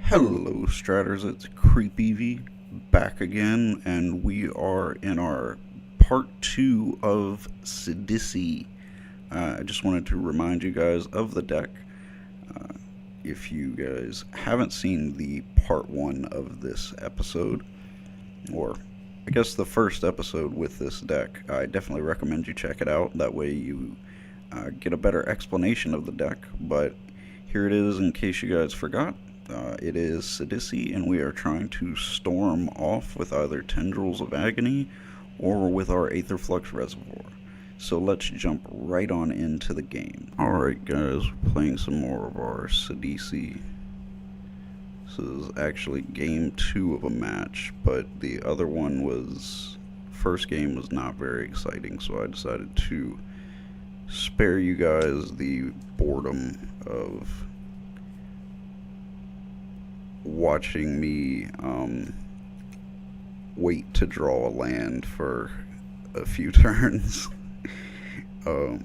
Hello, Stratters. It's CreepEvee back again, and we are in our part two of Sidisi. I just wanted to remind you guys of the deck. Uh, if you guys haven't seen the part one of this episode, or I guess the first episode with this deck, I definitely recommend you check it out. That way you get a better explanation of the deck. But here it is in case you guys forgot. It is Sidisi, and we are trying to storm off with either Tendrils of Agony or with our Aetherflux Reservoir. So let's jump right on into the game. Alright guys, we're playing some more of our Sidisi. This is actually game 2 of a match, but the other one was... first game was not very exciting, so I decided to spare you guys the boredom of watching me wait to draw a land for a few turns. um,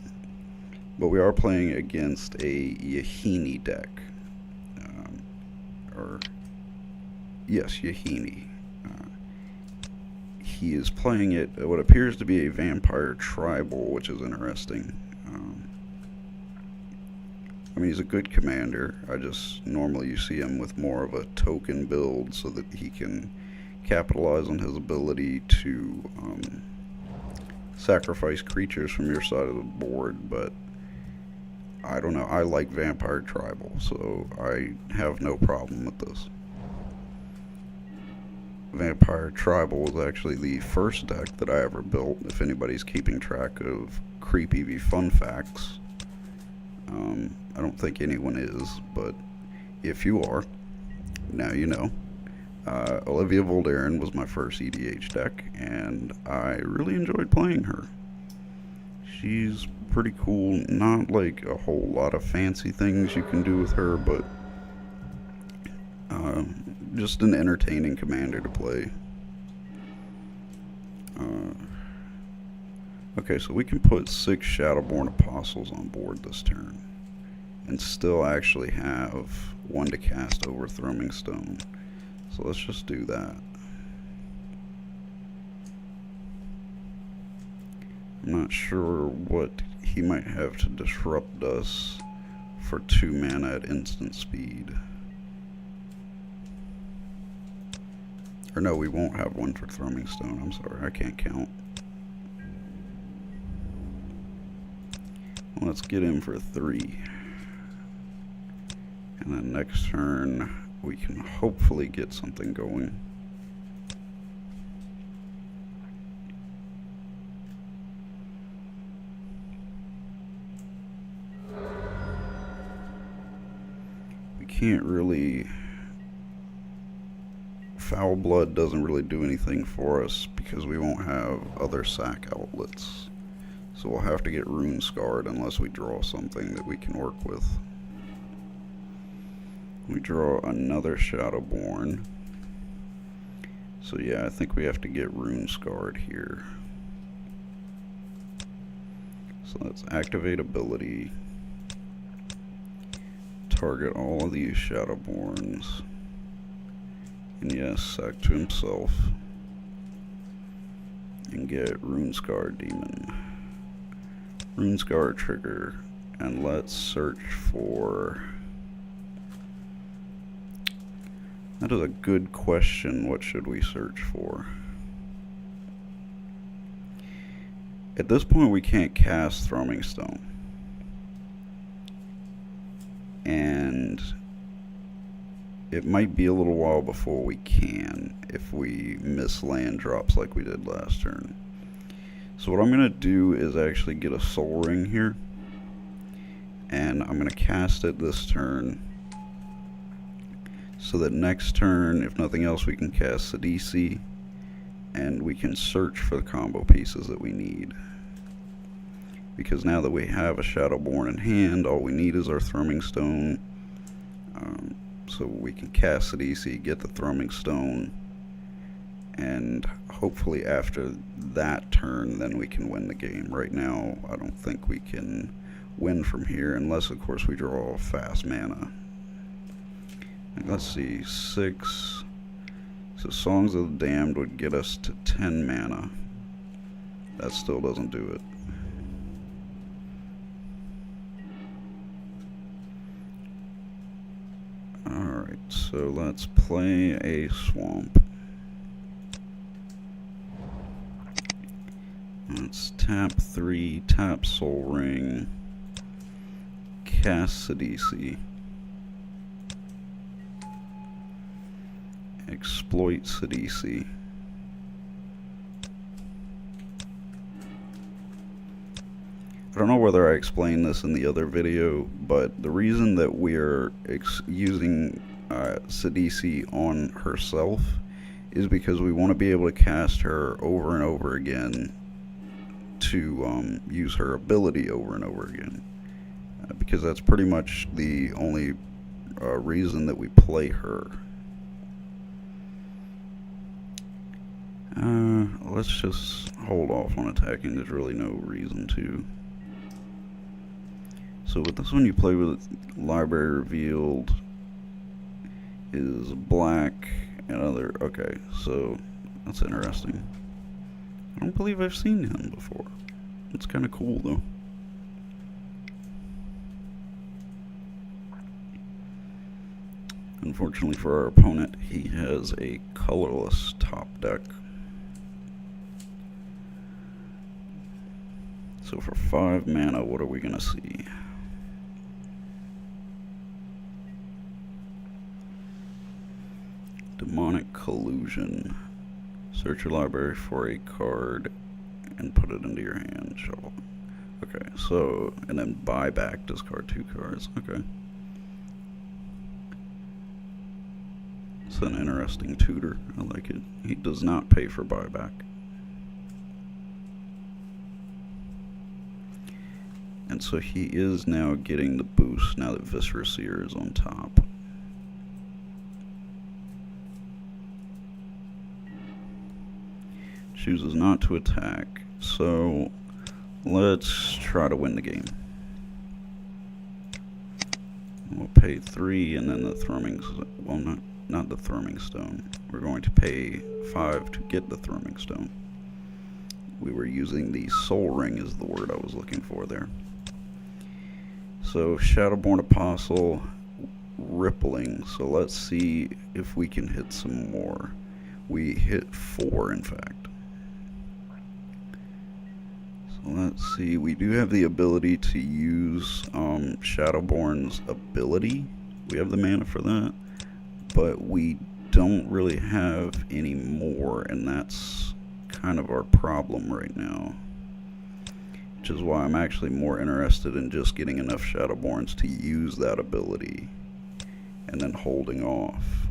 but we are playing against a Yahini deck. Or, yes, Yahini. He is playing it, what appears to be a vampire tribal, which is interesting. I mean, he's a good commander. I just normally you see him with more of a token build so that he can capitalize on his ability to sacrifice creatures from your side of the board. But I don't know. I like vampire tribal, so I have no problem with this. Vampire tribal was actually the first deck that I ever built. If anybody's keeping track of CreepEvee fun facts. I don't think anyone is, but if you are, now you know. Olivia Voldaren was my first EDH deck, and I really enjoyed playing her. She's pretty cool. Not like a whole lot of fancy things you can do with her, but just an entertaining commander to play. Okay, so we can put 6 Shadowborn Apostles on board this turn and still actually have 1 to cast over Thrumming Stone. So let's just do that. I'm not sure what he might have to disrupt us for 2 mana at instant speed. Or no, we won't have 1 for Thrumming Stone. I'm sorry, I can't count. Let's get him for 3. And then next turn, we can hopefully get something going. We can't really... Foul Blood doesn't really do anything for us because we won't have other sack outlets. So we'll have to get Rune Scarred unless we draw something that we can work with. We draw another Shadowborn. So yeah, I think we have to get Rune Scarred here. So let's activate ability. Target all of these Shadowborns. And yes, sack to himself. And get Rune Scarred Demon. Rune Scarred trigger. And let's search for... That is a good question. What should we search for? At this point, we can't cast Thrumming Stone. And it might be a little while before we can if we miss land drops like we did last turn. So what I'm going to do is actually get a Soul Ring here. And I'm going to cast it this turn. So that next turn, if nothing else, we can cast Sidisi, and we can search for the combo pieces that we need. Because now that we have a Shadowborn in hand, all we need is our Thrumming Stone. So we can cast Sidisi, get the Thrumming Stone, and hopefully after that turn, then we can win the game. Right now, I don't think we can win from here, unless, of course, we draw fast mana. Let's see, 6. So Songs of the Damned would get us to 10 mana. That still doesn't do it. Alright, so let's play a swamp. Let's tap 3, tap Soul Ring, cast Sidisi, exploit Sidisi. I don't know whether I explained this in the other video, but the reason that we're using Sidisi on herself is because we want to be able to cast her over and over again to use her ability over and over again. Because that's pretty much the only reason that we play her. Let's just hold off on attacking. There's really no reason to. So with this one, you play with Library Revealed is black and other. Okay, so that's interesting. I don't believe I've seen him before. It's kind of cool though. Unfortunately for our opponent, he has a colorless top deck. So for 5 mana, what are we gonna see? Demonic Collusion. Search your library for a card and put it into your hand. Shuffle. Okay, so, and then buy back, discard 2 cards. Okay. It's an interesting tutor. I like it. He does not pay for buyback. And so he is now getting the boost now that Viscera Seer is on top. Chooses not to attack, so let's try to win the game. We'll pay 3 and then the Thrumming, well not the Thrumming Stone. We're going to pay 5 to get the Thrumming Stone. We were using the Soul Ring is the word I was looking for there. So Shadowborn Apostle, Rippling, so let's see if we can hit some more. We hit 4 in fact. Let's see, we do have the ability to use Shadowborn's ability. We have the mana for that, but we don't really have any more, and that's kind of our problem right now. Which is why I'm actually more interested in just getting enough Shadowborns to use that ability, and then holding off.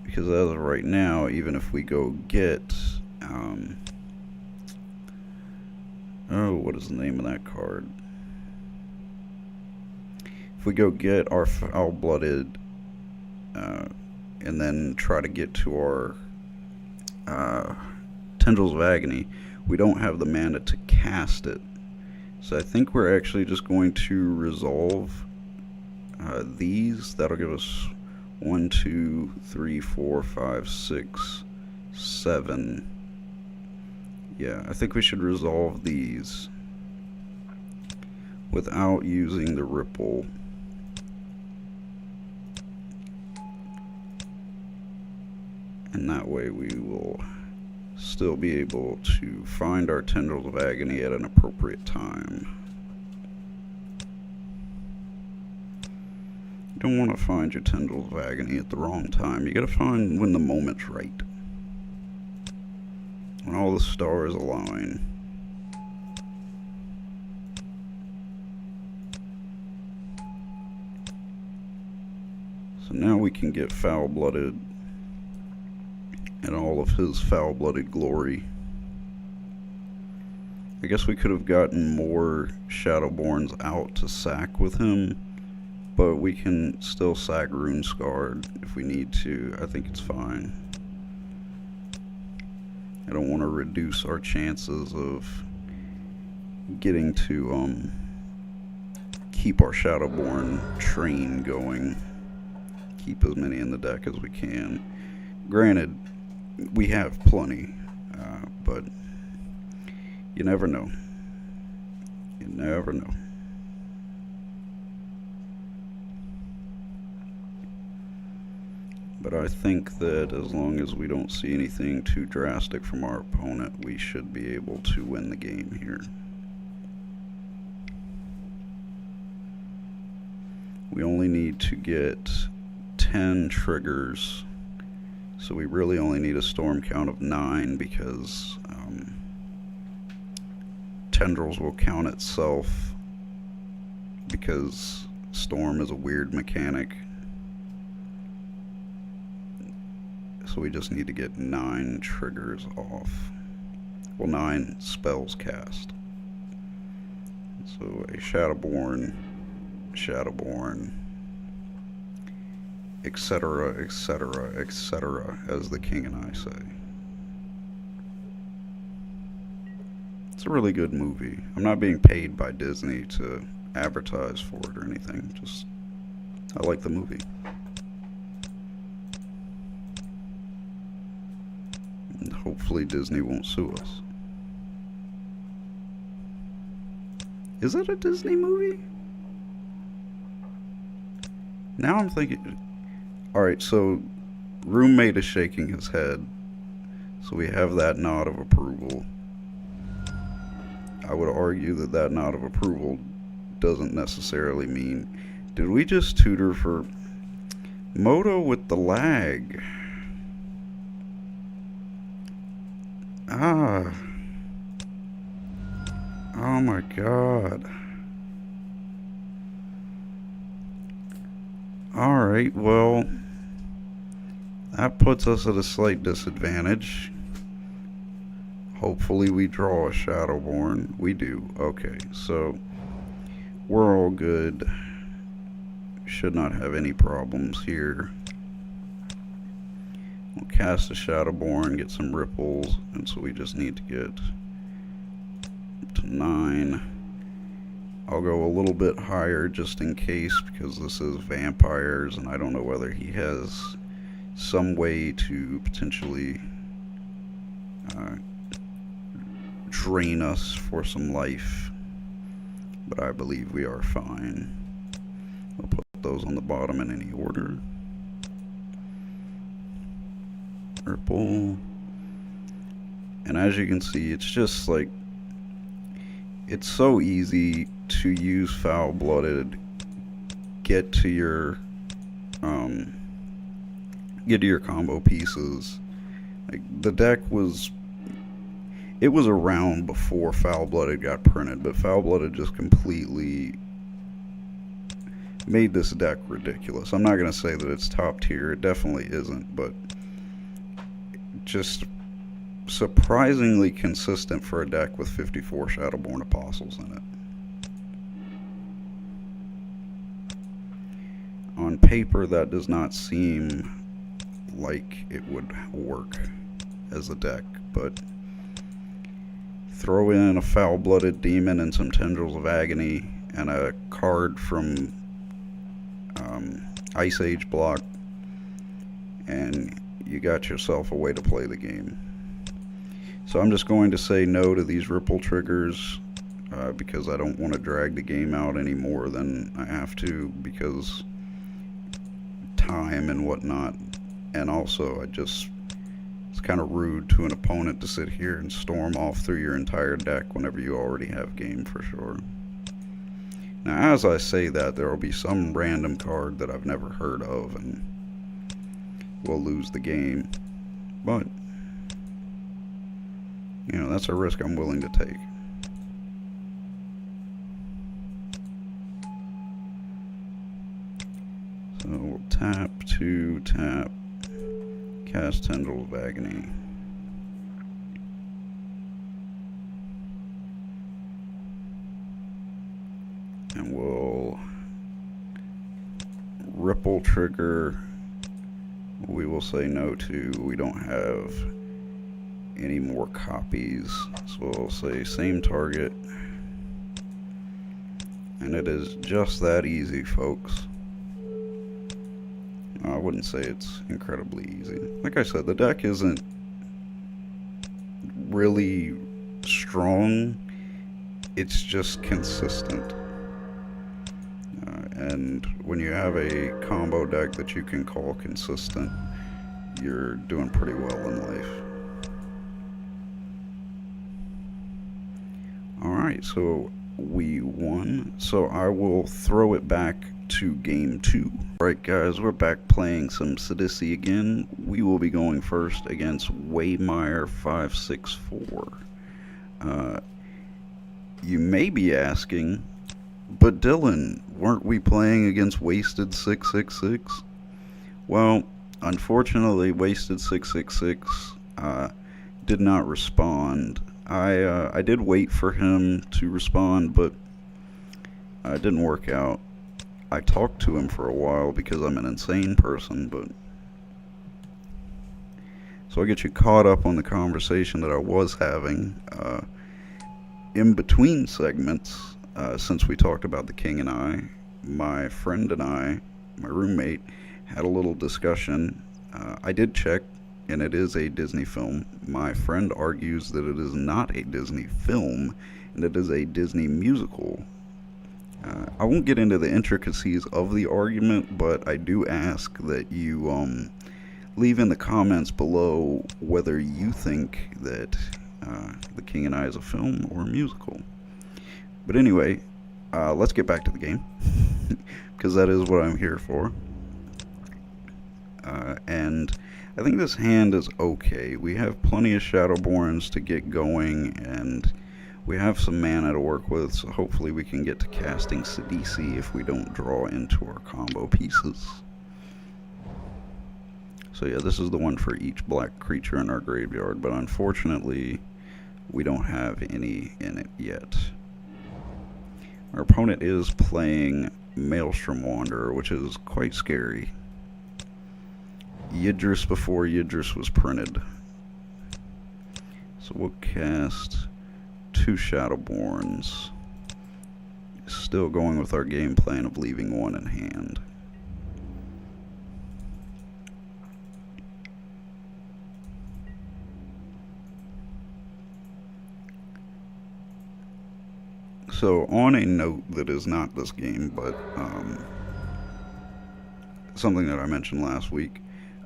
Because as of right now, even if we go get oh, what is the name of that card? If we go get our Foul-Blooded and then try to get to our Tendrils of Agony, we don't have the mana to cast it. So I think we're actually just going to resolve these. That'll give us 1, 2, 3, 4, 5, 6, 7. Yeah, I think we should resolve these without using the Ripple. And that way we will still be able to find our Tendrils of Agony at an appropriate time. You don't want to find your Tendrils of Agony at the wrong time. You gotta find when the moment's right. When all the stars align. So now we can get Foul-Blooded in all of his foul-blooded glory. I guess we could have gotten more Shadowborns out to sack with him, but we can still sack Runescarred if we need to. I think it's fine. I don't want to reduce our chances of getting to keep our Shadowborn train going. Keep as many in the deck as we can. Granted, we have plenty, but you never know. You never know. But I think that as long as we don't see anything too drastic from our opponent, we should be able to win the game here. We only need to get 10 triggers, so we really only need a storm count of 9 because Tendrils will count itself because storm is a weird mechanic. So we just need to get 9 triggers off. Well, 9 spells cast. So a Shadowborn, etc., etc., etc., as the king and I say. It's a really good movie. I'm not being paid by Disney to advertise for it or anything. Just, I like the movie. And hopefully Disney won't sue us. Is it a Disney movie? Now I'm thinking... Alright, so roommate is shaking his head. So we have that nod of approval. I would argue that that nod of approval doesn't necessarily mean... Did we just tutor for... Moto with the lag? Ah. Oh my god. Alright, well... That puts us at a slight disadvantage. Hopefully we draw a Shadowborn. We do. Okay, so... We're all good. Should not have any problems here. We'll cast a Shadowborn, get some ripples, and so we just need to get up to 9. I'll go a little bit higher just in case because this is vampires and I don't know whether he has some way to potentially drain us for some life, but I believe we are fine. We'll put those on the bottom in any order. Purple. And as you can see, it's just like, it's so easy to use foul-blooded, get to your combo pieces. Like, the deck was, it was around before foul-blooded got printed, but foul-blooded just completely made this deck ridiculous. I'm not going to say that it's top tier, it definitely isn't, but just surprisingly consistent for a deck with 54 Shadowborn Apostles in it. On paper, that does not seem like it would work as a deck, but throw in a foul-blooded demon and some Tendrils of Agony and a card from Ice Age block, and you got yourself a way to play the game. So I'm just going to say no to these ripple triggers because I don't want to drag the game out any more than I have to because time and whatnot. And also, it's kind of rude to an opponent to sit here and storm off through your entire deck whenever you already have game for sure. Now, as I say that, there will be some random card that I've never heard of and we'll lose the game. But, you know, that's a risk I'm willing to take. So we'll tap to tap, cast Tendrils of Agony. And we'll ripple trigger. We will say no to. We don't have any more copies, so we'll say same target, And it is just that easy, folks. I wouldn't say it's incredibly easy. Like I said, the deck isn't really strong, it's just consistent. And when you have a combo deck that you can call consistent, you're doing pretty well in life. Alright, so we won. So I will throw it back to game 2. Alright guys, we're back playing some Sidisi again. We will be going first against Waymire 564. You may be asking, but Dylan, weren't we playing against Wasted 666? Well, unfortunately, Wasted 666 did not respond. I did wait for him to respond, but it didn't work out. I talked to him for a while because I'm an insane person, but so I'll get you caught up on the conversation that I was having in between segments. Since we talked about The King and I, my friend and I, my roommate, had a little discussion. I did check, and it is a Disney film. My friend argues that it is not a Disney film, and it is a Disney musical. I won't get into the intricacies of the argument, but I do ask that you leave in the comments below whether you think that The King and I is a film or a musical. But anyway, let's get back to the game, because that is what I'm here for. And I think this hand is okay. We have plenty of Shadowborns to get going, and we have some mana to work with, so hopefully we can get to casting Sidisi if we don't draw into our combo pieces. So yeah, this is the one for each black creature in our graveyard, but unfortunately we don't have any in it yet. Our opponent is playing Maelstrom Wanderer, which is quite scary. Yidris before Yidris was printed. So we'll cast 2 Shadowborns. Still going with our game plan of leaving 1 in hand. So on a note that is not this game, but something that I mentioned last week,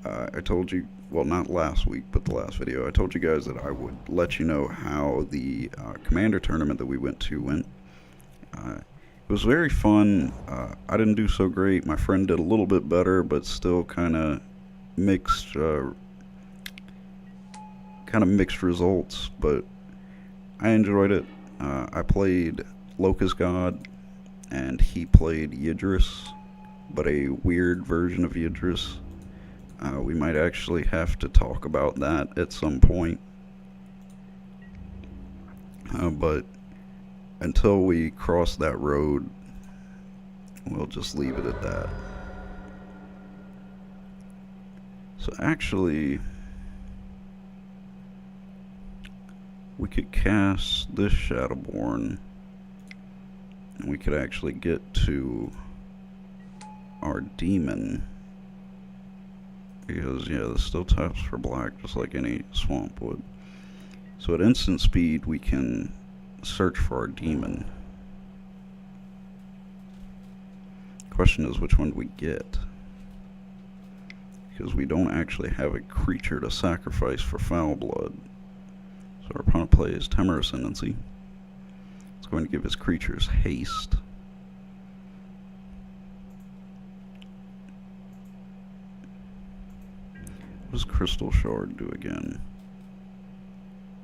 I told you, well, not last week, but the last video, I told you guys that I would let you know how the Commander tournament that we went to went. It was very fun. I didn't do so great. My friend did a little bit better, but still kind of mixed results, but I enjoyed it. I played Locust God, and he played Yidris, but a weird version of Yidris. We might actually have to talk about that at some point. But until we cross that road, we'll just leave it at that. So actually, we could cast this Shadowborn, and we could actually get to our demon. Because, yeah, this still taps for black, just like any swamp would. So at instant speed, we can search for our demon. Question is, which one do we get? Because we don't actually have a creature to sacrifice for Foul Blood. So our opponent plays Temor Ascendancy. It's going to give his creatures haste. What does Crystal Shard do again?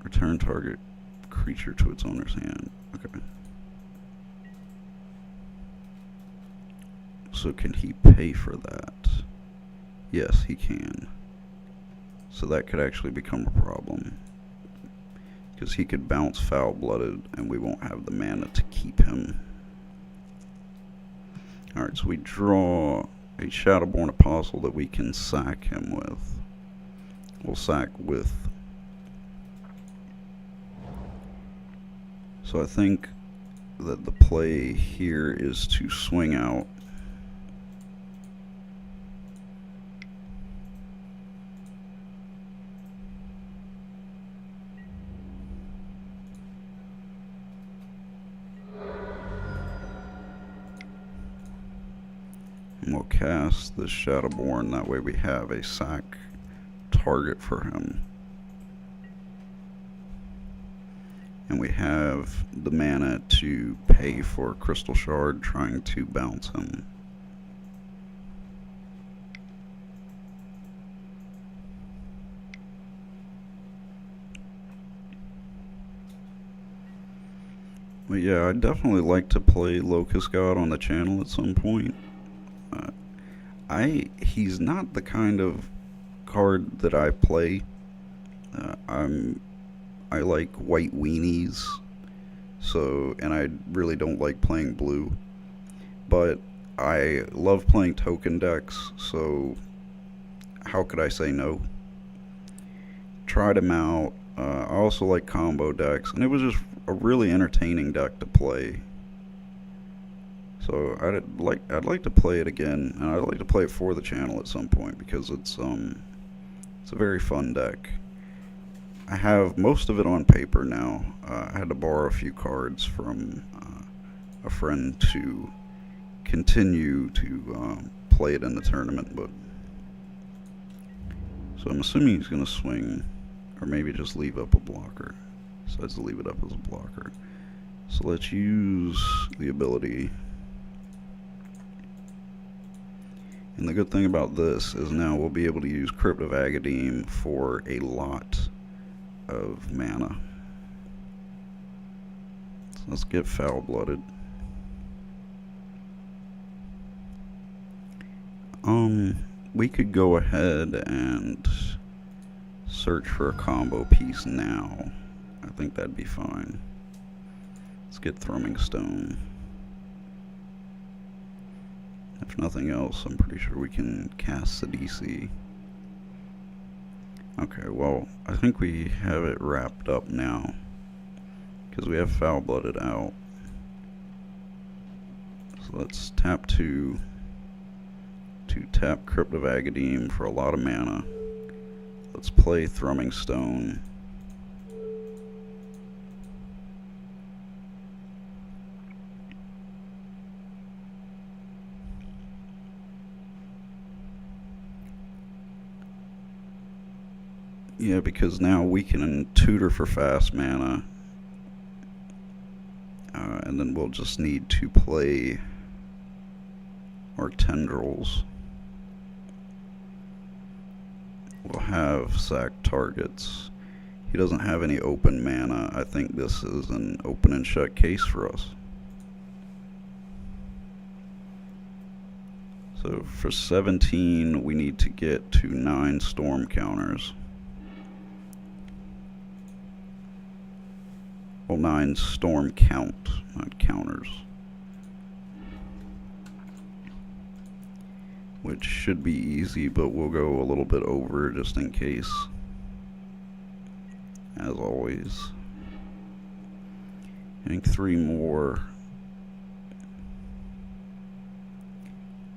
Return target creature to its owner's hand. Okay. So can he pay for that? Yes, he can. So that could actually become a problem. Because he could bounce Foul-Blooded, and we won't have the mana to keep him. Alright, so we draw a Shadowborn Apostle that we can sack him with. We'll sack with... So I think that the play here is to swing out. And we'll cast the Shadowborn, that way we have a sack target for him. And we have the mana to pay for Crystal Shard, trying to bounce him. But yeah, I'd definitely like to play Locust God on the channel at some point. He's not the kind of card that I play. I like white weenies, and I really don't like playing blue. But I love playing token decks, so how could I say no? Tried them out. I also like combo decks, and it was just a really entertaining deck to play. So I'd like to play it again, and I'd like to play it for the channel at some point, because it's a very fun deck. I have most of it on paper now. I had to borrow a few cards from a friend to continue to play it in the tournament. But so I'm assuming he's going to swing, or maybe just leave up a blocker. Decides to leave it up as a blocker. So let's use the ability. And the good thing about this is now we'll be able to use Crypt of Agadim for a lot of mana. So let's get Foul-Blooded. We could go ahead and search for a combo piece now. I think that'd be fine. Let's get Thrumming Stone. If nothing else, I'm pretty sure we can cast Sidisi. Okay, well, I think we have it wrapped up now, because we have Foul-Blooded out. So let's tap 2 to tap Crypt of Agadim for a lot of mana. Let's play Thrumming Stone. Yeah, because now we can tutor for fast mana, and then we'll just need to play our Tendrils. We'll have sack targets. He doesn't have any open mana. I think this is an open and shut case for us. So for 17, we need to get to 9 storm counters. Well, 9 storm count, not counters. Which should be easy, but we'll go a little bit over just in case. As always. I think 3 more.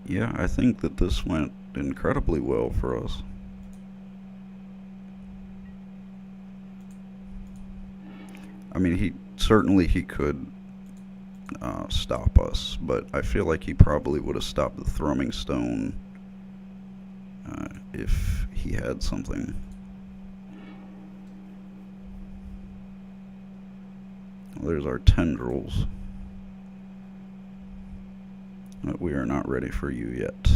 Yeah, I think that this went incredibly well for us. I mean, he could stop us, but I feel like he probably would have stopped the Thrumming Stone if he had something. Well, there's our Tendrils. But we are not ready for you yet.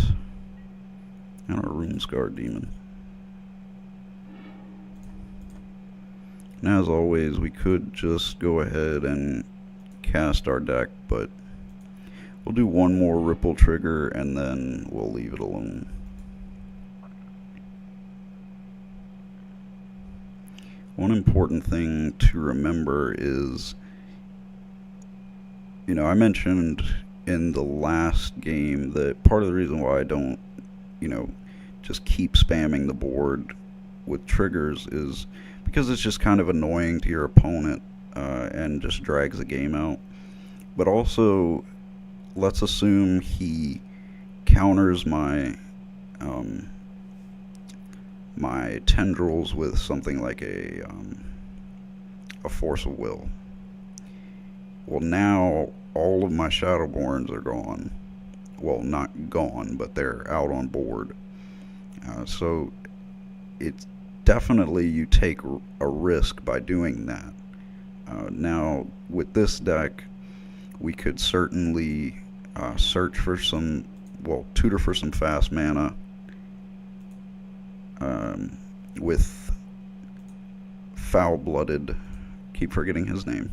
And our Runescar Demon. And as always, we could just go ahead and cast our deck, but we'll do one more Ripple Trigger and then we'll leave it alone. One important thing to remember is, you know, I mentioned in the last game that part of the reason why I don't, you know, just keep spamming the board with triggers is because it's just kind of annoying to your opponent and just drags the game out. but also let's assume he counters um, my tendrils with something like a force of will. Well, now all of my Shadowborns are gone. Well, not gone, but they're out on board. So it's definitely you take a risk by doing that. Now, with this deck, we could certainly search for some, well, tutor for some fast mana with Foul-Blooded. Keep forgetting his name.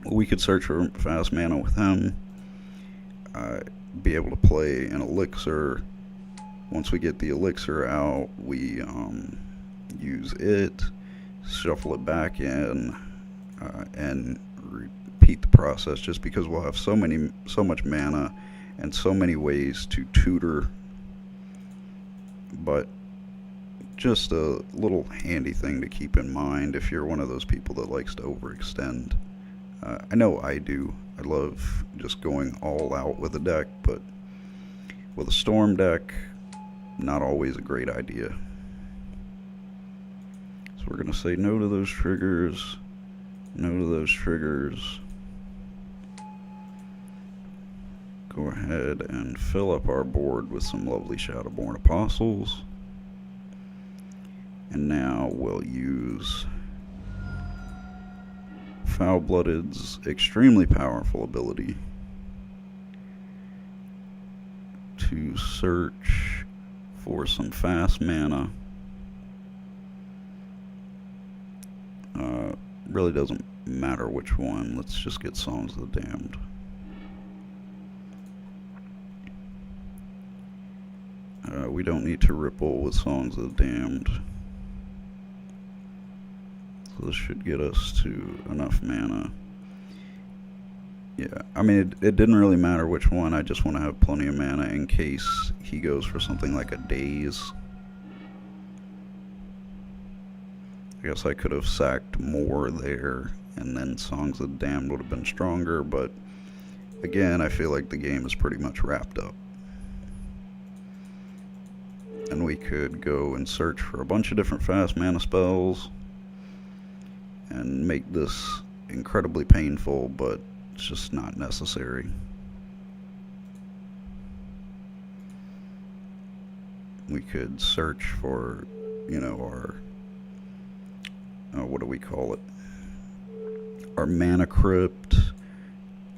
We could search for fast mana with him. Be able to play an elixir. Once we get the elixir out, we use it, shuffle it back in, and repeat the process. Just because we'll have so much mana and so many ways to tutor. But just a little handy thing to keep in mind if you're one of those people that likes to overextend. I know I do. I love just going all out with a deck, but with a storm deck, not always a great idea. So we're going to say no to those triggers, no to those triggers. Go ahead and fill up our board with some lovely Shadowborn Apostles. And now we'll use Foul-Blooded's extremely powerful ability to search for some fast mana. Really doesn't matter which one. Let's just get Songs of the Damned. We don't need to ripple with Songs of the Damned. So this should get us to enough mana. Yeah, I mean, it didn't really matter which one. I just want to have plenty of mana in case he goes for something like a Daze. I guess I could have sacked more there, and then Songs of the Damned would have been stronger, but again, I feel like the game is pretty much wrapped up. And we could go and search for a bunch of different fast mana spells and make this incredibly painful, but it's just not necessary. We could search for, you know, our, what do we call it? Our Mana Crypt,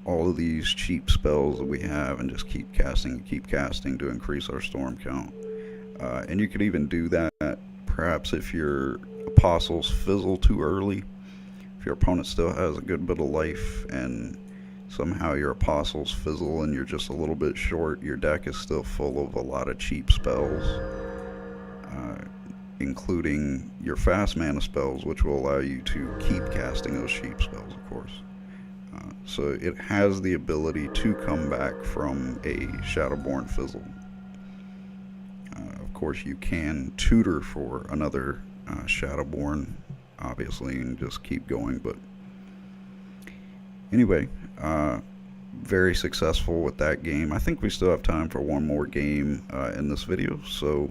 all of these cheap spells that we have, and just keep casting to increase our storm count. And you could even do that perhaps if your apostles fizzle too early. If your opponent still has a good bit of life and somehow your apostles fizzle and you're just a little bit short, your deck is still full of a lot of cheap spells, including your fast mana spells, which will allow you to keep casting those cheap spells, of course. So it has the ability to come back from a Shadowborn fizzle. Of course, you can tutor for another Shadowborn, obviously, and just keep going. But anyway, very successful with that game. I think we still have time for one more game in this video, so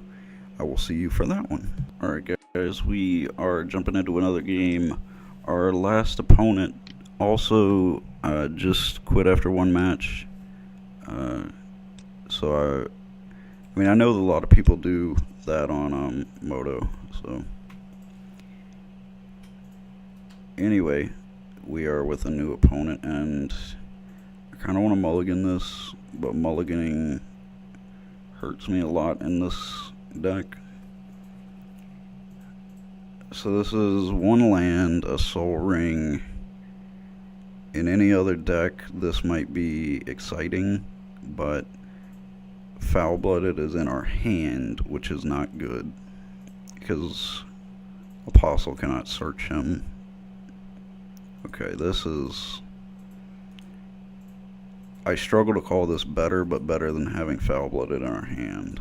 I will see you for that one. Alright guys, we are jumping into another game. Our last opponent also just quit after one match. So I mean, I know that a lot of people do that on Moto, so anyway, we are with a new opponent, and I kind of want to mulligan this, but mulliganing hurts me a lot in this deck. So this is one land, a Soul Ring. In any other deck, this might be exciting, but Foul-Blooded is in our hand, which is not good, because Apostle cannot search him. Okay, this is... I struggle to call this better, but better than having Foul-Blooded in our hand.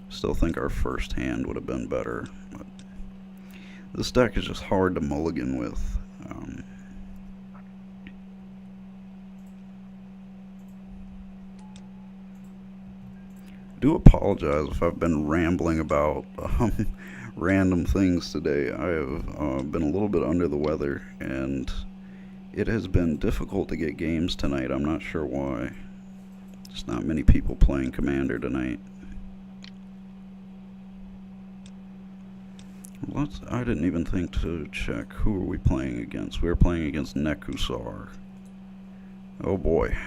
Still think our first hand would have been better, but this deck is just hard to mulligan with. do apologize if I've been rambling about random things today. I have been a little bit under the weather, and it has been difficult to get games tonight. I'm not sure why. Just not many people playing Commander tonight. I didn't even think to check who are we playing against. We were playing against Nekusar. Oh boy.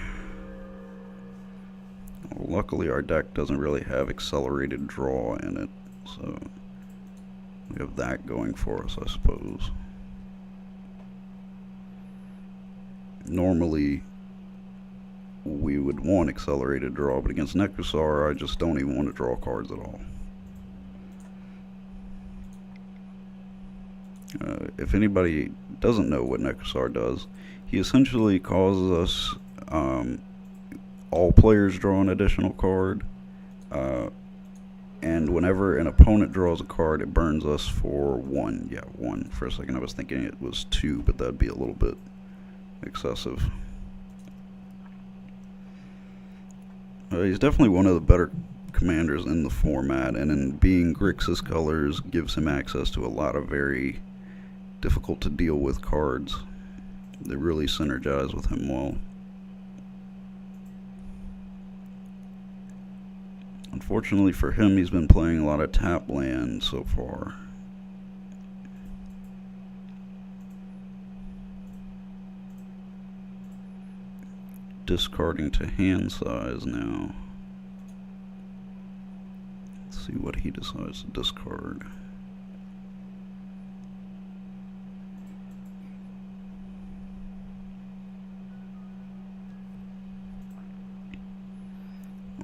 Well, luckily our deck doesn't really have accelerated draw in it, so we have that going for us, I suppose. Normally we would want accelerated draw, but against Nekusar I just don't even want to draw cards at all. If anybody doesn't know what Nekusar does, he essentially causes us all players draw an additional card, and whenever an opponent draws a card, it burns us for 1. Yeah, 1. For a second I was thinking it was 2, but that'd be a little bit excessive. He's definitely one of the better commanders in the format, and in being Grixis colors gives him access to a lot of very difficult to deal with cards. They really synergize with him well. Unfortunately for him, he's been playing a lot of tap land so far. Discarding to hand size now. Let's see what he decides to discard.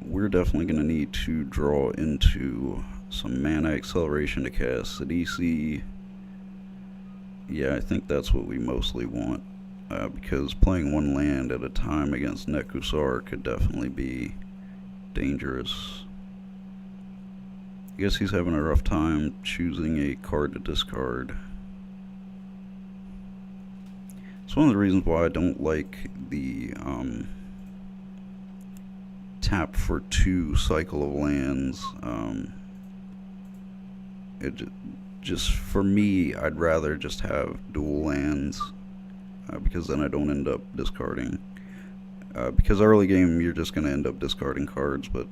We're definitely going to need to draw into some mana acceleration to cast Sidisi. Yeah, I think that's what we mostly want, because playing one land at a time against Nekusar could definitely be dangerous. I guess he's having a rough time choosing a card to discard. It's one of the reasons why I don't like the tap for 2 cycle of lands. It just, for me, I'd rather just have dual lands, because then I don't end up discarding. Because early game you're just going to end up discarding cards, but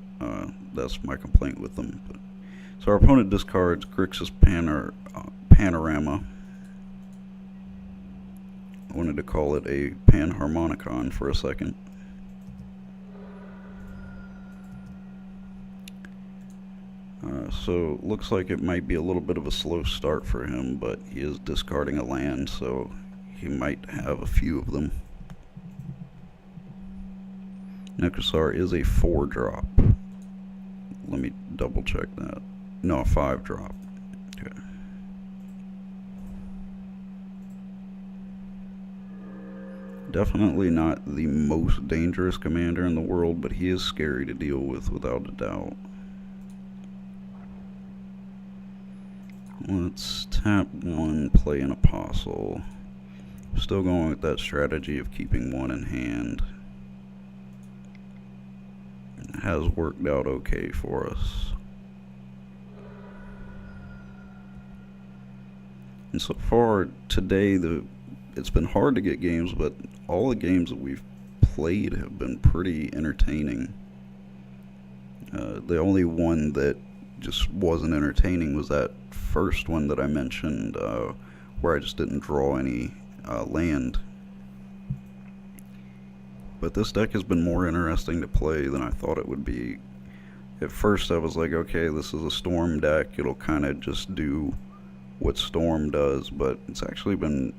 that's my complaint with them. So our opponent discards Grixis Panorama. I wanted to call it a Panharmonicon for a second. So looks like it might be a little bit of a slow start for him, but he is discarding a land, so he might have a few of them. Nekusar is a 4-drop. Let me double check that. No, a 5-drop. Okay. Definitely not the most dangerous commander in the world, but he is scary to deal with without a doubt. Let's tap 1, play an Apostle. Still going with that strategy of keeping 1 in hand. It has worked out okay for us. And so far today, it's been hard to get games, but all the games that we've played have been pretty entertaining. The only one that just wasn't entertaining was that first one that I mentioned, where I just didn't draw any land. But this deck has been more interesting to play than I thought it would be. At first I was like, okay, this is a Storm deck, it'll kind of just do what Storm does, but it's actually been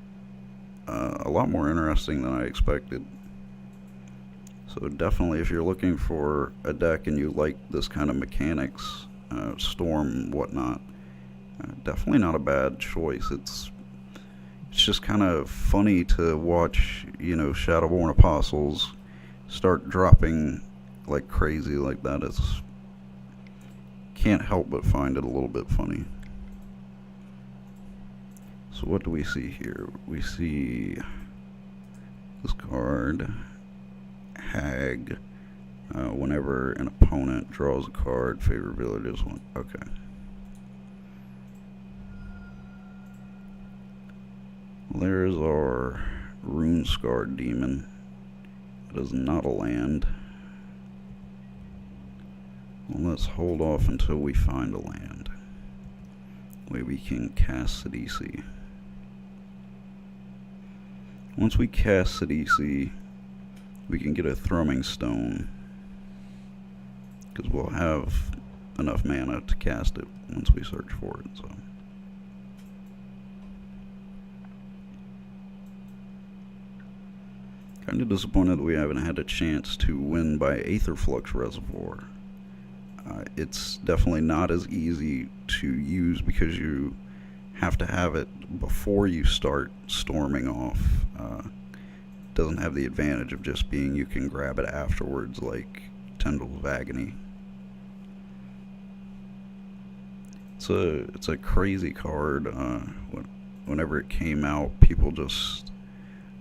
a lot more interesting than I expected. So definitely, if you're looking for a deck and you like this kind of mechanics, Storm, whatnot, definitely not a bad choice. It's just kind of funny to watch, you know, Shadowborn Apostles start dropping like crazy like that. It's can't help but find it a little bit funny. So what do we see here? We see this card, Hag, Whenever an opponent draws a card, favorability is 1. Okay. There's our Rune-Scarred Demon. It is not a land. Well, let's hold off until we find a land. Way we can cast Sidisi. Once we cast Sidisi, we can get a Thrumming Stone, because we'll have enough mana to cast it once we search for it. So, kind of disappointed that we haven't had a chance to win by Aetherflux Reservoir. It's definitely not as easy to use because you have to have it before you start storming off. Doesn't have the advantage of just being you can grab it afterwards like Tendrils of Agony. It's a crazy card. Whenever it came out, people just,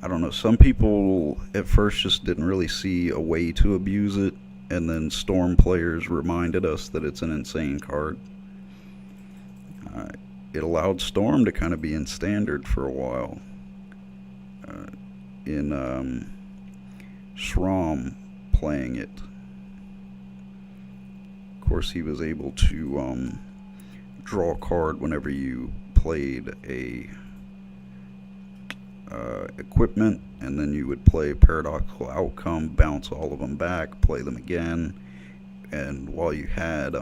I don't know, some people at first just didn't really see a way to abuse it, and then Storm players reminded us that it's an insane card. It allowed Storm to kind of be in Standard for a while. In Shram playing it, of course, he was able to draw a card whenever you played a equipment, and then you would play Paradoxical Outcome, bounce all of them back, play them again, and while you had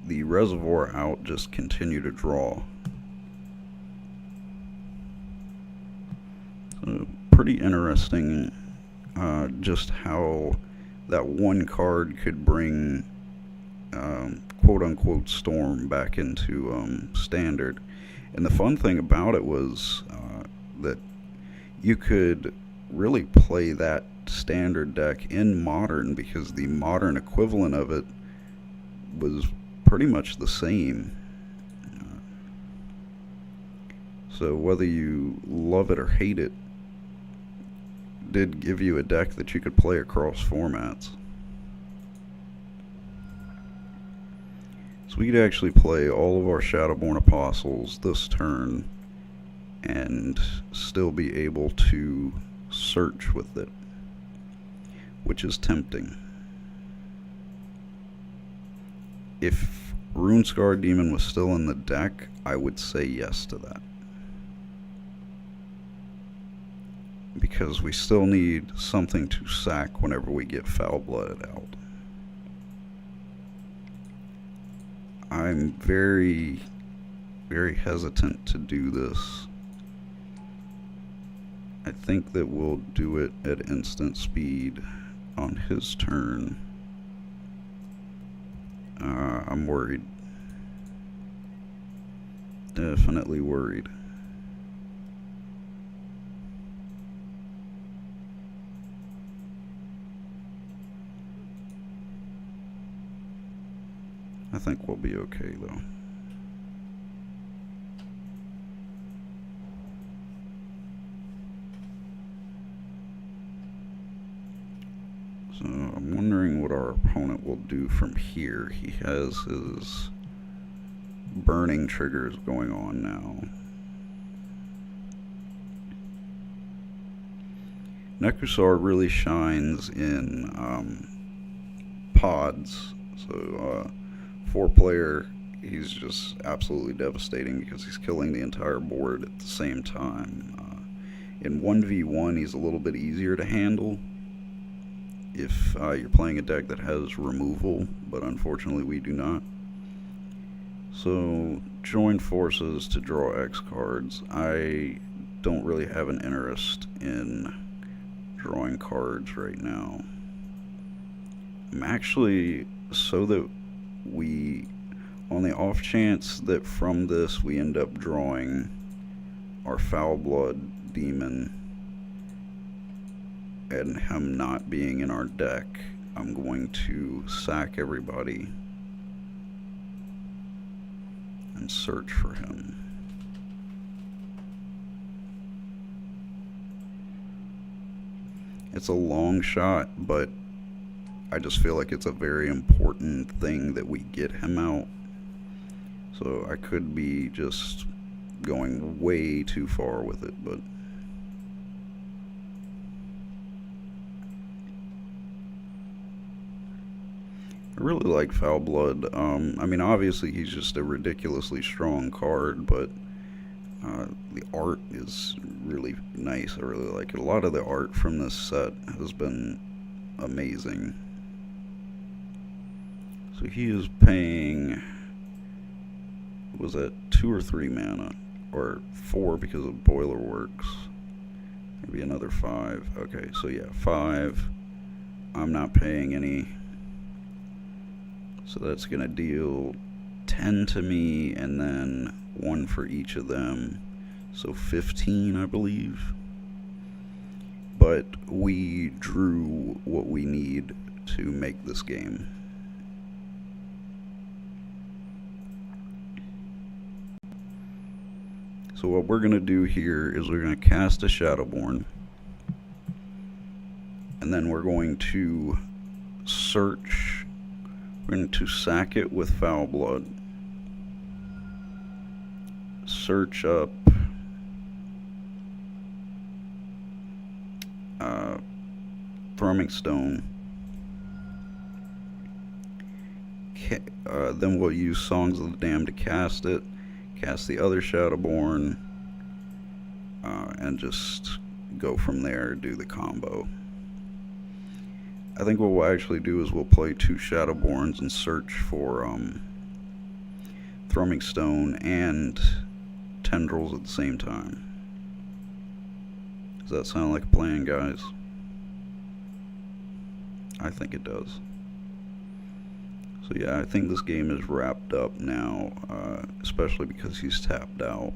the Reservoir out, just continue to draw. So pretty interesting just how that one card could bring quote-unquote Storm back into Standard. And the fun thing about it was that you could really play that Standard deck in Modern, because the Modern equivalent of it was pretty much the same. So whether you love it or hate it, did give you a deck that you could play across formats. So we could actually play all of our Shadowborn Apostles this turn and still be able to search with it, which is tempting. If Rune-Scarred Demon was still in the deck, I would say yes to that, because we still need something to sack whenever we get Foul-Blooded out. I'm very, very hesitant to do this. I think that we'll do it at instant speed on his turn. I'm worried. Definitely worried. I think we'll be okay, though. So I'm wondering what our opponent will do from here. He has his burning triggers going on now. Necrosar really shines in pods. So 4-player, he's just absolutely devastating because he's killing the entire board at the same time. In 1v1, he's a little bit easier to handle if you're playing a deck that has removal, but unfortunately we do not. So join forces to draw X cards. I don't really have an interest in drawing cards right now. I'm actually, so that we, on the off chance that from this we end up drawing our Foul-Blood Demon and him not being in our deck, I'm going to sack everybody and search for him. It's a long shot, but I just feel like it's a very important thing that we get him out. So I could be just going way too far with it, but I really like Foul Blood. I mean, obviously he's just a ridiculously strong card, but the art is really nice. I really like it. A lot of the art from this set has been amazing. So he is paying, was that 2 or 3 mana? Or 4 because of Boiler Works. Maybe another 5. Okay, so yeah, 5. I'm not paying any. So that's going to deal 10 to me, and then 1 for each of them. So 15, I believe. But we drew what we need to make this game. So what we're going to do here is we're going to cast a Shadowborn. And then we're going to search. We're going to sack it with Foul Blood. Search up Thrumming Stone. Then we'll use Songs of the Damned to cast it. Cast the other Shadowborn. And just go from there, do the combo. I think what we'll actually do is we'll play 2 Shadowborns and search for Thrumming Stone and Tendrils at the same time. Does that sound like a plan, guys? I think it does. So yeah, I think this game is wrapped up now, especially because he's tapped out.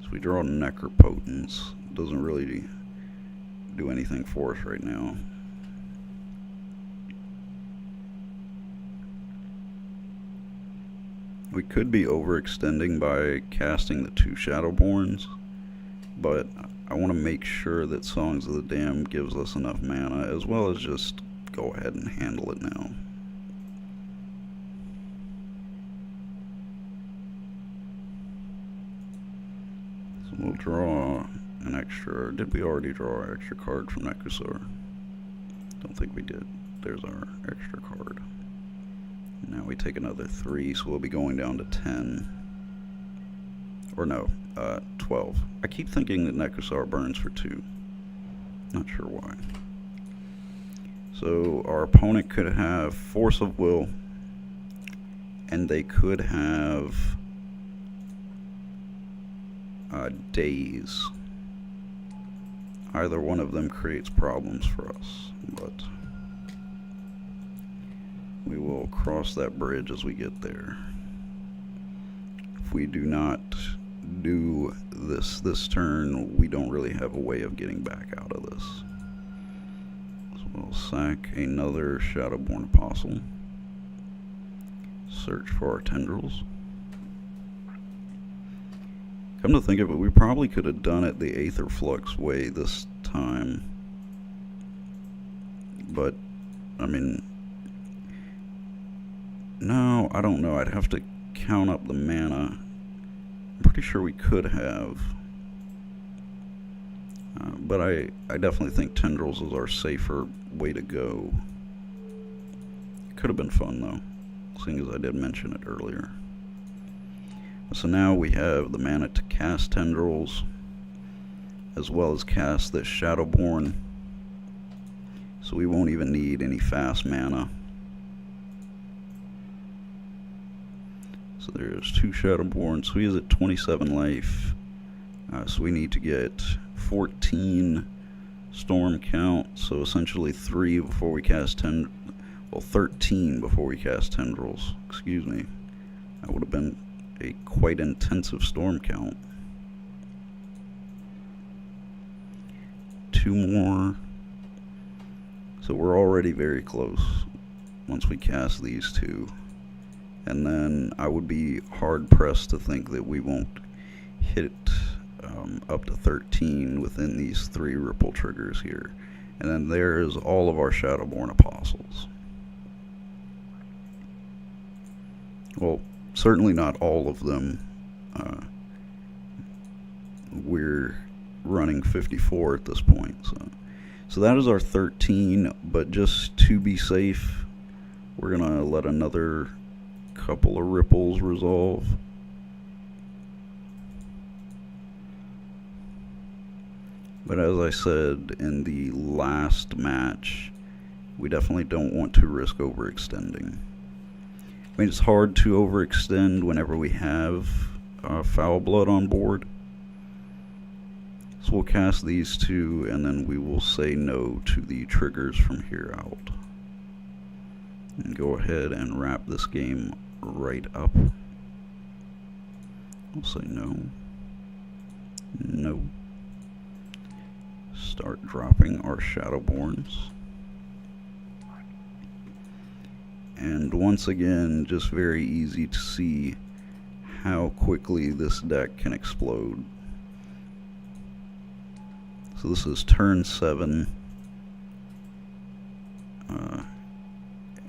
So we draw Necropotence. Doesn't really do anything for us right now. We could be overextending by casting the 2 Shadowborns, but I want to make sure that Songs of the Damned gives us enough mana, as well as just go ahead and handle it now. So we'll draw an extra. Did we already draw our extra card from Nekusar? Don't think we did. There's our extra card. Now we take another 3, so we'll be going down to 10. Or no, 12. I keep thinking that Nekusar burns for 2. Not sure why. So our opponent could have Force of Will, and they could have Daze. Either one of them creates problems for us, but we will cross that bridge as we get there. If we do not do this turn, we don't really have a way of getting back out of this. So we'll sack another Shadowborn Apostle. Search for our Tendrils. Come to think of it, we probably could have done it the Aether Flux way this time. But, I mean, no, I don't know. I'd have to count up the mana. I'm pretty sure we could have. But I definitely think Tendrils is our safer way to go. Could have been fun, though, seeing as I did mention it earlier. So now we have the mana to cast Tendrils, as well as cast this Shadowborn. So we won't even need any fast mana. So there's 2 Shadowborn, so he is at 27 life. So we need to get 14 Storm count, so essentially 3 before we cast 13 before we cast Tendrils. Excuse me. That would have been a quite intensive Storm count. 2 more. So we're already very close once we cast these 2. And then I would be hard pressed to think that we won't hit up to 13 within these 3 ripple triggers here. And then there is all of our Shadowborn Apostles. Well, certainly not all of them. We're running 54 at this point. So that is our 13, but just to be safe, we're going to let another couple of ripples resolve. But as I said in the last match, we definitely don't want to risk overextending. I mean, it's hard to overextend whenever we have Foul Blood on board. So we'll cast these two, and then we will say no to the triggers from here out. And go ahead and wrap this game right up. We'll say no. No. Start dropping our Shadowborns. And once again, just very easy to see how quickly this deck can explode. So this is turn 7.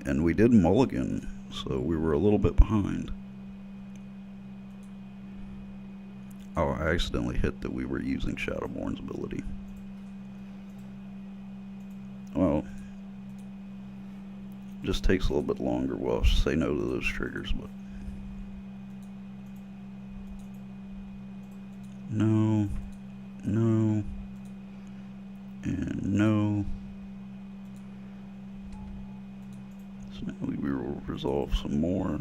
And we did mulligan, so we were a little bit behind. Oh, I accidentally hit that we were using Shadowborn's ability. Well, just takes a little bit longer. We'll say no to those triggers, but no, no, and no. So now we will resolve some more.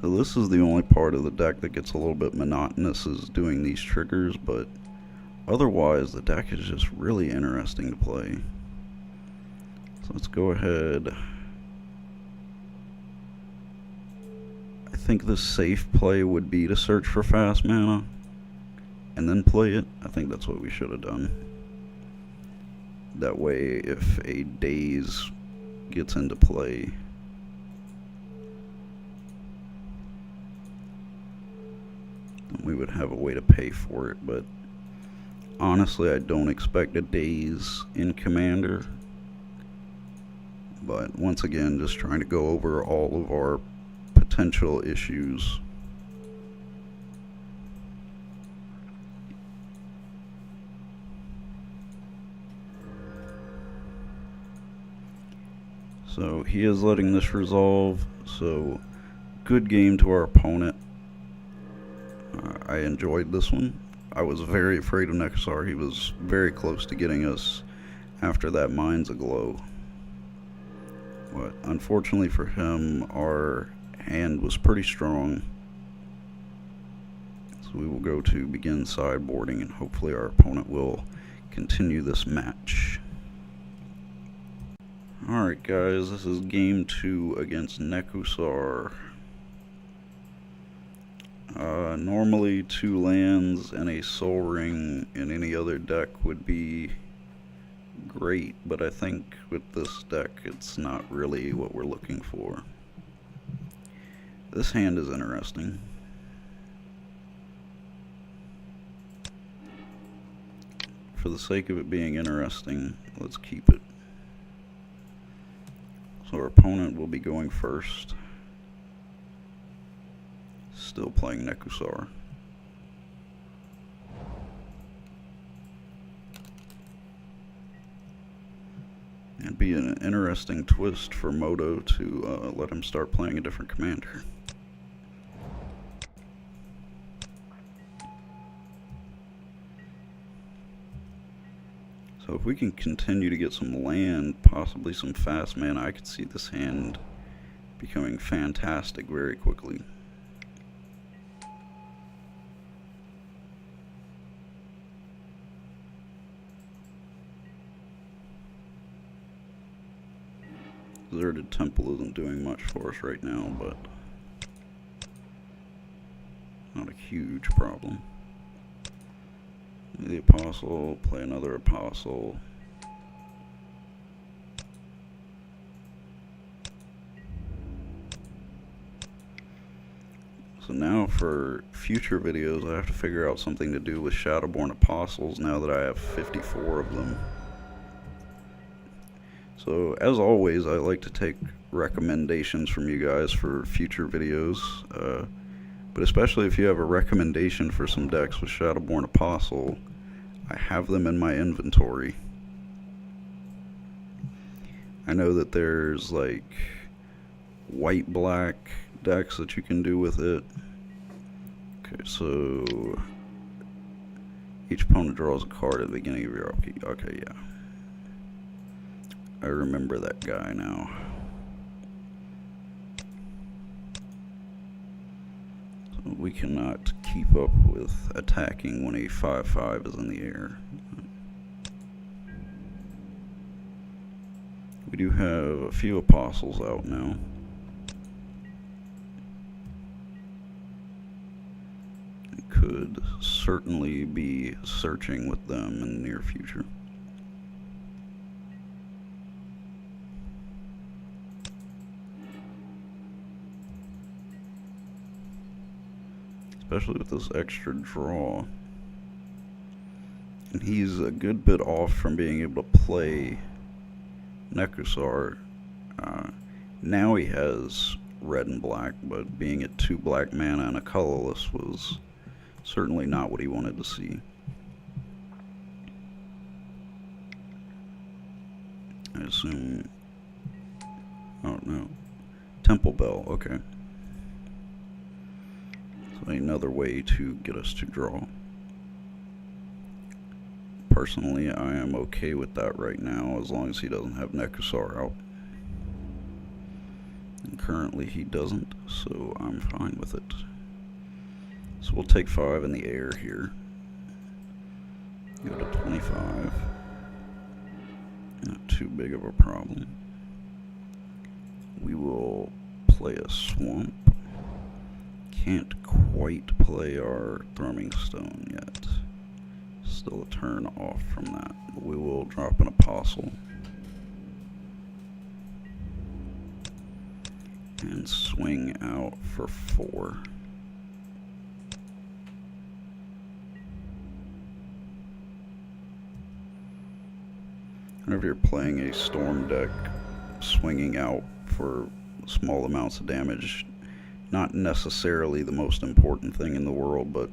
So this is the only part of the deck that gets a little bit monotonous, is doing these triggers, but otherwise the deck is just really interesting to play. So let's go ahead. I think the safe play would be to search for fast mana and then play it. I think that's what we should have done. That way, if a daze gets into play, we would have a way to pay for it. But honestly, I don't expect a daze in Commander. But once again, just trying to go over all of our potential issues. So he is letting this resolve, so good game to our opponent. I enjoyed this one. I was very afraid of Nekasar. He was very close to getting us after that Mind's Aglow. But unfortunately for him, our hand was pretty strong. So we will go to begin sideboarding, and hopefully our opponent will continue this match. Alright guys, this is game 2 against Nekasar. Normally 2 lands and a Soul Ring in any other deck would be great, but I think with this deck it's not really what we're looking for. This hand is interesting. For the sake of it being interesting, let's keep it. So our opponent will be going first. Still playing Nekasar. It'd be an interesting twist for Moto to let him start playing a different commander. So if we can continue to get some land, possibly some fast mana, I could see this hand becoming fantastic very quickly. Deserted Temple isn't doing much for us right now, but not a huge problem. The Apostle, play another Apostle. So now for future videos, I have to figure out something to do with Shadowborn Apostles now that I have 54 of them. So as always, I like to take recommendations from you guys for future videos, but especially if you have a recommendation for some decks with Shadowborn Apostle, I have them in my inventory. I know that there's like white-black decks that you can do with it. Okay, so each opponent draws a card at the beginning of your upkeep. Okay, yeah. I remember that guy now. So we cannot keep up with attacking when a 5/5 is in the air. We do have a few apostles out now. Could certainly be searching with them in the near future. Especially with this extra draw. And he's a good bit off from being able to play Nekusar. Now he has red and black, but being at 2 black mana and a colorless was certainly not what he wanted to see. I assume... oh no. Temple Bell, okay. So another way to get us to draw. Personally, I am okay with that right now, as long as he doesn't have Nekusar out. And currently he doesn't, so I'm fine with it. So we'll take 5 in the air here. Go to 25. Not too big of a problem. We will play a swamp. Can't quite play our Thrumming Stone yet. Still a turn off from that. But we will drop an Apostle. And swing out for 4. Whenever you're playing a Storm deck, swinging out for small amounts of damage, not necessarily the most important thing in the world, but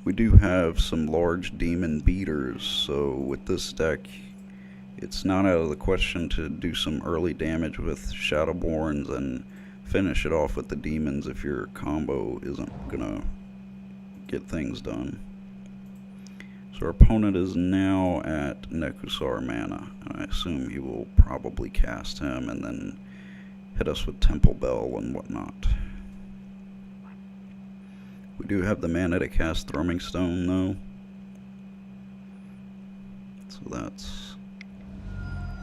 we do have some large demon beaters, so with this deck, it's not out of the question to do some early damage with Shadowborns and finish it off with the demons if your combo isn't gonna get things done. So our opponent is now at Nekusar mana. I assume he will probably cast him and then hit us with Temple Bell and whatnot. We do have the mana to cast Thrumming Stone though. So that's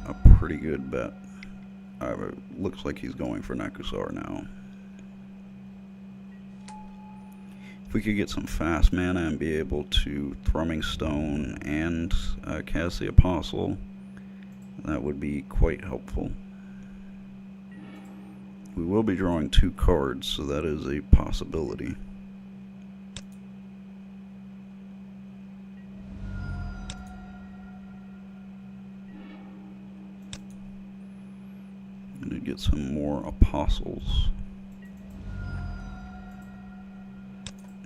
a pretty good bet. Looks like he's going for Nekusar now. If we could get some fast mana and be able to Thrumming Stone and cast the Apostle, that would be quite helpful. We will be drawing 2 cards, so that is a possibility. I'm going to get some more Apostles.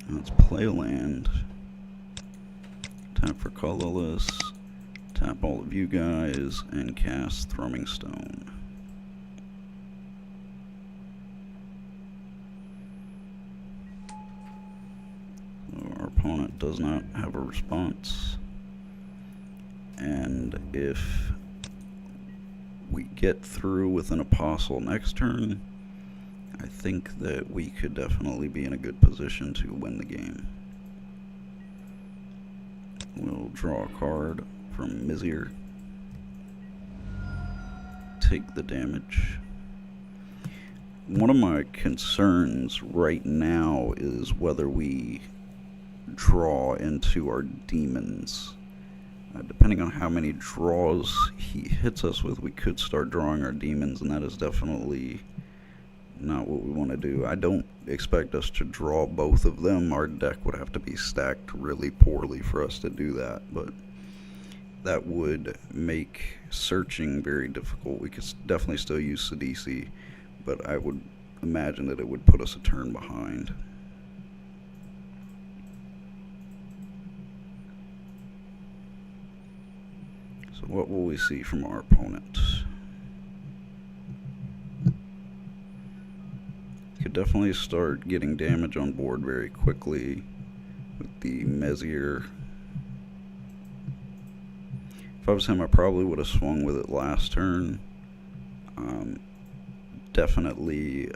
Let's play land. Tap for colorless. Tap all of you guys and cast Thrumming Stone. So our opponent does not have a response. And if we get through with an Apostle next turn, I think that we could definitely be in a good position to win the game. We'll draw a card from Mizir. Take the damage. One of my concerns right now is whether we draw into our demons. Depending on how many draws he hits us with, we could start drawing our demons, and that is definitely not what we want to do. I don't expect us to draw both of them. Our deck would have to be stacked really poorly for us to do that, but that would make searching very difficult. We could definitely still use Sidisi, but I would imagine that it would put us a turn behind. So what will we see from our opponent? Could definitely start getting damage on board very quickly with the Messier. If I was him, I probably would have swung with it last turn. Definitely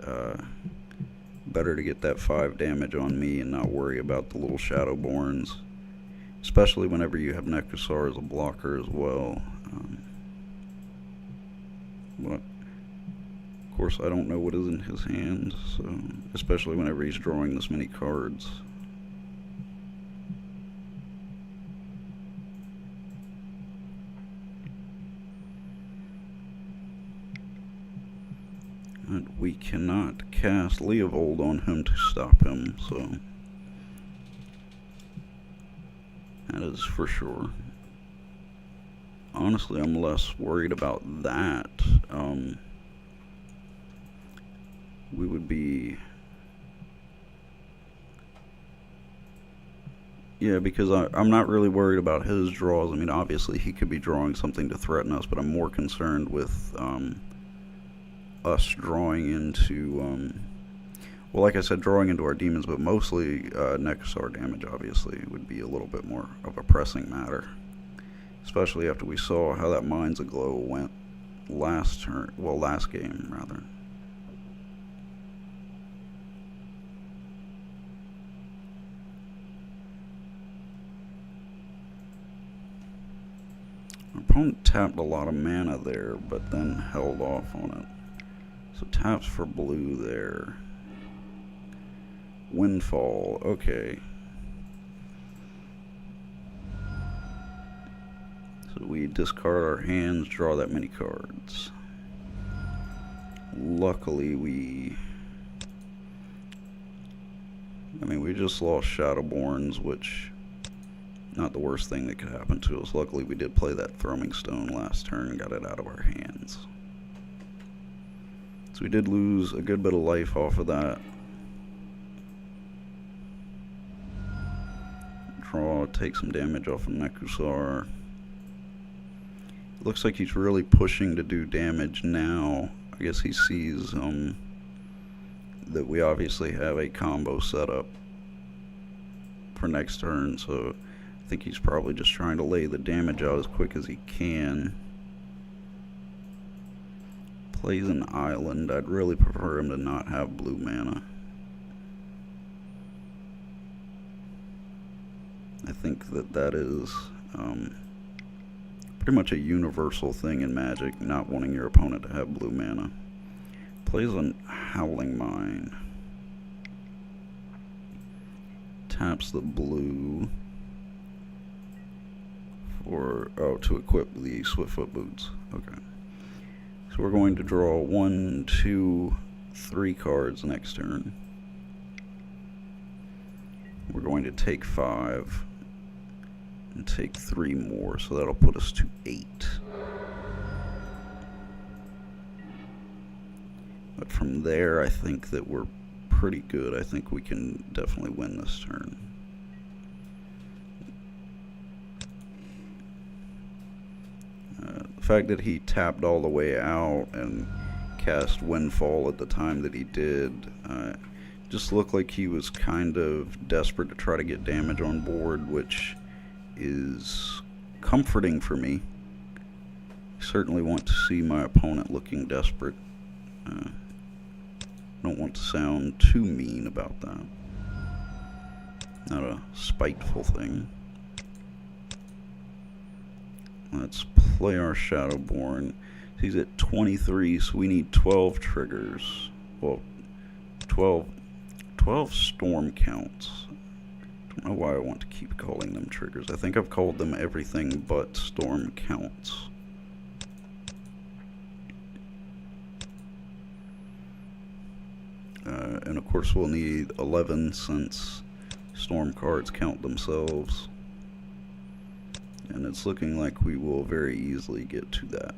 better to get that 5 damage on me and not worry about the little Shadowborns, especially whenever you have Necrosar as a blocker as well. But of course, I don't know what is in his hand, so especially whenever he's drawing this many cards. And we cannot cast Leovold on him to stop him, so that is for sure. Honestly, I'm less worried about that. We would be... Yeah, because I'm not really worried about his draws. I mean, obviously he could be drawing something to threaten us, but I'm more concerned with us drawing into, well, like I said, drawing into our demons, but mostly Necrosar damage, obviously, would be a little bit more of a pressing matter. Especially after we saw how that Minds Aglow went last turn, well, last game, rather. Our opponent tapped a lot of mana there, but then held off on it. So taps for blue there. Windfall, okay. So we discard our hands, draw that many cards. Luckily we just lost Shadowborns, which not the worst thing that could happen to us. Luckily we did play that Throwing Stone last turn and got it out of our hands. So we did lose a good bit of life off of that. Draw, take some damage off of Necrosar. Looks like he's really pushing to do damage now. I guess he sees that we obviously have a combo set up for next turn, so I think he's probably just trying to lay the damage out as quick as he can. Plays an island. I'd really prefer him to not have blue mana. I think that is pretty much a universal thing in Magic, not wanting your opponent to have blue mana. Plays an Howling Mine. Taps the blue for, to equip the Swiftfoot Boots. Okay. So we're going to draw 1, 2, 3 cards next turn. We're going to take 5 and take 3 more, so that'll put us to 8. But from there, I think that we're pretty good. I think we can definitely win this turn. The fact that he tapped all the way out and cast Windfall at the time that he did just looked like he was kind of desperate to try to get damage on board, which is comforting for me. I certainly want to see my opponent looking desperate. Don't want to sound too mean about that. Not a spiteful thing. Let's play our Shadowborn. He's at 23, so we need 12 triggers. Well, 12 storm counts. Don't know why I want to keep calling them triggers. I think I've called them everything but storm counts. And of course we'll need 11 since storm cards count themselves. And it's looking like we will very easily get to that.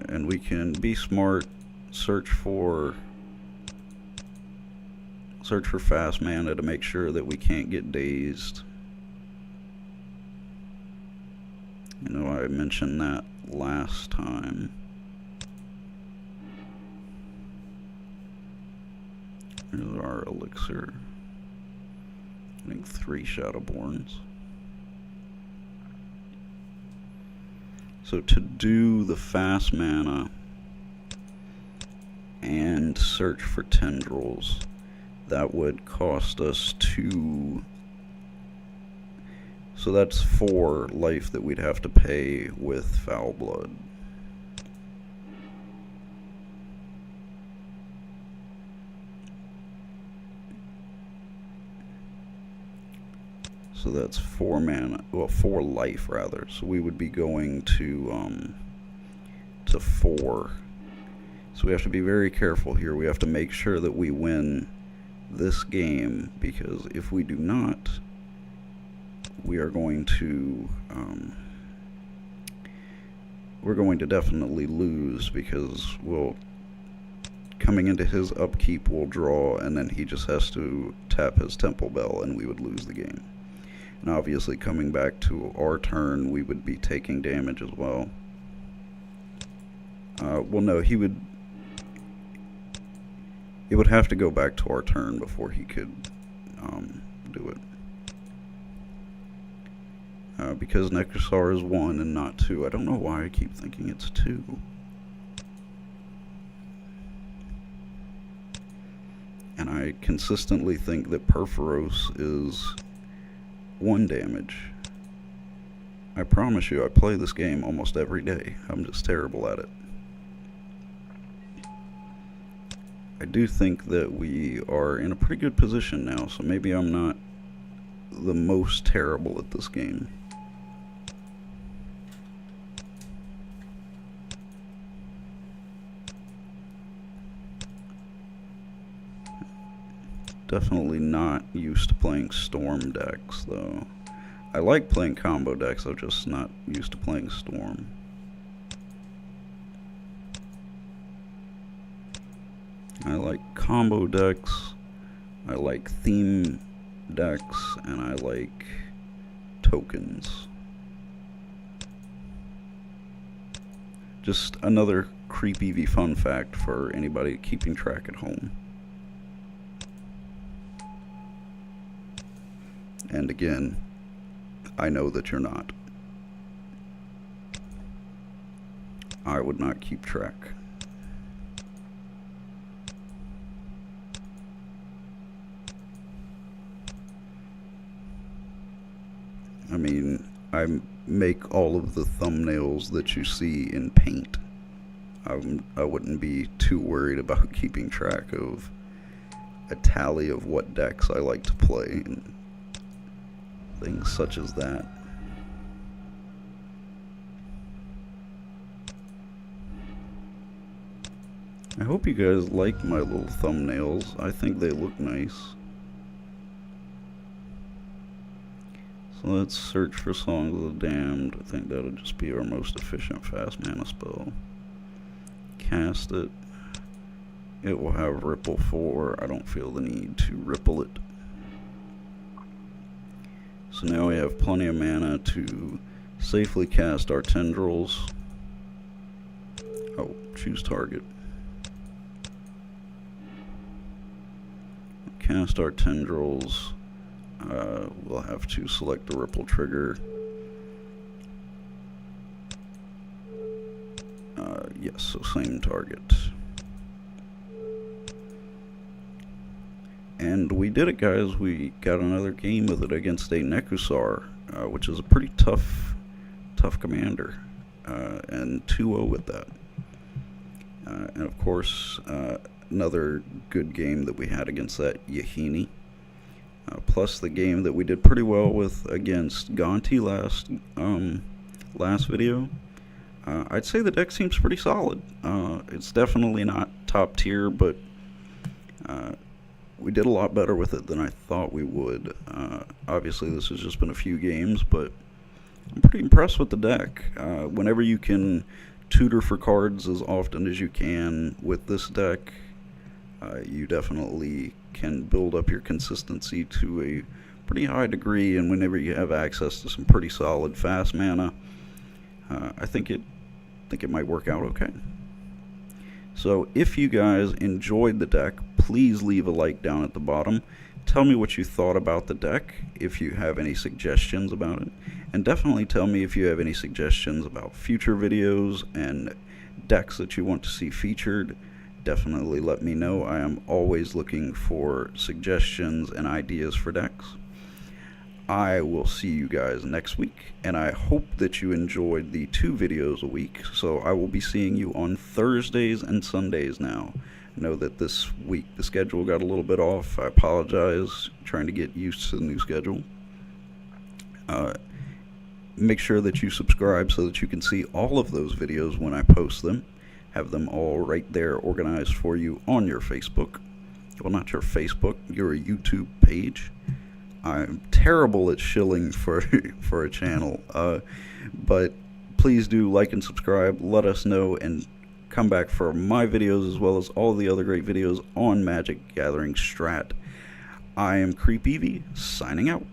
And we can be smart, search for fast mana to make sure that we can't get dazed. I know I mentioned that last time. Here's our elixir. I think 3 Shadowborns. So to do the fast mana and search for tendrils, that would cost us 2. So that's 4 life that we'd have to pay with Foul Blood. So that's 4 mana, well, 4 life rather. So we would be going to 4. So we have to be very careful here. We have to make sure that we win this game, because if we do not, we are going to definitely lose, because coming into his upkeep we'll draw, and then he just has to tap his Temple Bell and we would lose the game. And obviously coming back to our turn we would be taking damage as well. Well, no, it would have to go back to our turn before he could do it. Because Necrosar is 1 and not 2. I don't know why I keep thinking it's 2. And I consistently think that Perforos is 1 damage. I promise you, I play this game almost every day. I'm just terrible at it. I do think that we are in a pretty good position now, so maybe I'm not the most terrible at this game. Definitely not used to playing Storm decks, though. I like playing combo decks, I'm just not used to playing Storm. I like combo decks, I like theme decks, and I like tokens. Just another CreepEvee fun fact for anybody keeping track at home. And again, I know that you're not. I would not keep track. I mean, I make all of the thumbnails that you see in Paint. I wouldn't be too worried about keeping track of a tally of what decks I like to play and things such as that. I hope you guys like my little thumbnails. I think they look nice. So let's search for Songs of the Damned. I think that'll just be our most efficient fast mana spell. Cast it. It will have Ripple 4. I don't feel the need to ripple it. So now we have plenty of mana to safely cast our tendrils. Oh, choose target. Cast our tendrils. We'll have to select the ripple trigger. Yes, so same target. And we did it, guys. We got another game with it against a Necrosar, which is a pretty tough commander, and 2-0 with that. And of course, another good game that we had against that Yahini. Plus the game that we did pretty well with against Gonti last video. I'd say the deck seems pretty solid. It's definitely not top tier, but we did a lot better with it than I thought we would. Obviously, this has just been a few games, but I'm pretty impressed with the deck. Whenever you can tutor for cards as often as you can with this deck, you definitely can build up your consistency to a pretty high degree, and whenever you have access to some pretty solid fast mana, I think it might work out okay. So if you guys enjoyed the deck, please leave a like down at the bottom. Tell me what you thought about the deck, if you have any suggestions about it, and definitely tell me if you have any suggestions about future videos and decks that you want to see featured. Definitely let me know. I am always looking for suggestions and ideas for decks. I will see you guys next week, and I hope that you enjoyed the 2 videos a week. So I will be seeing you on Thursdays and Sundays now. I know that this week the schedule got a little bit off. I apologize, trying to get used to the new schedule. Make sure that you subscribe so that you can see all of those videos when I post them. Have them all right there organized for you on your Facebook. Well, not your Facebook, your YouTube page. I'm terrible at shilling for a channel, but please do like and subscribe. Let us know, and come back for my videos as well as all the other great videos on Magic Gathering Strat. I am CreepEvee, signing out.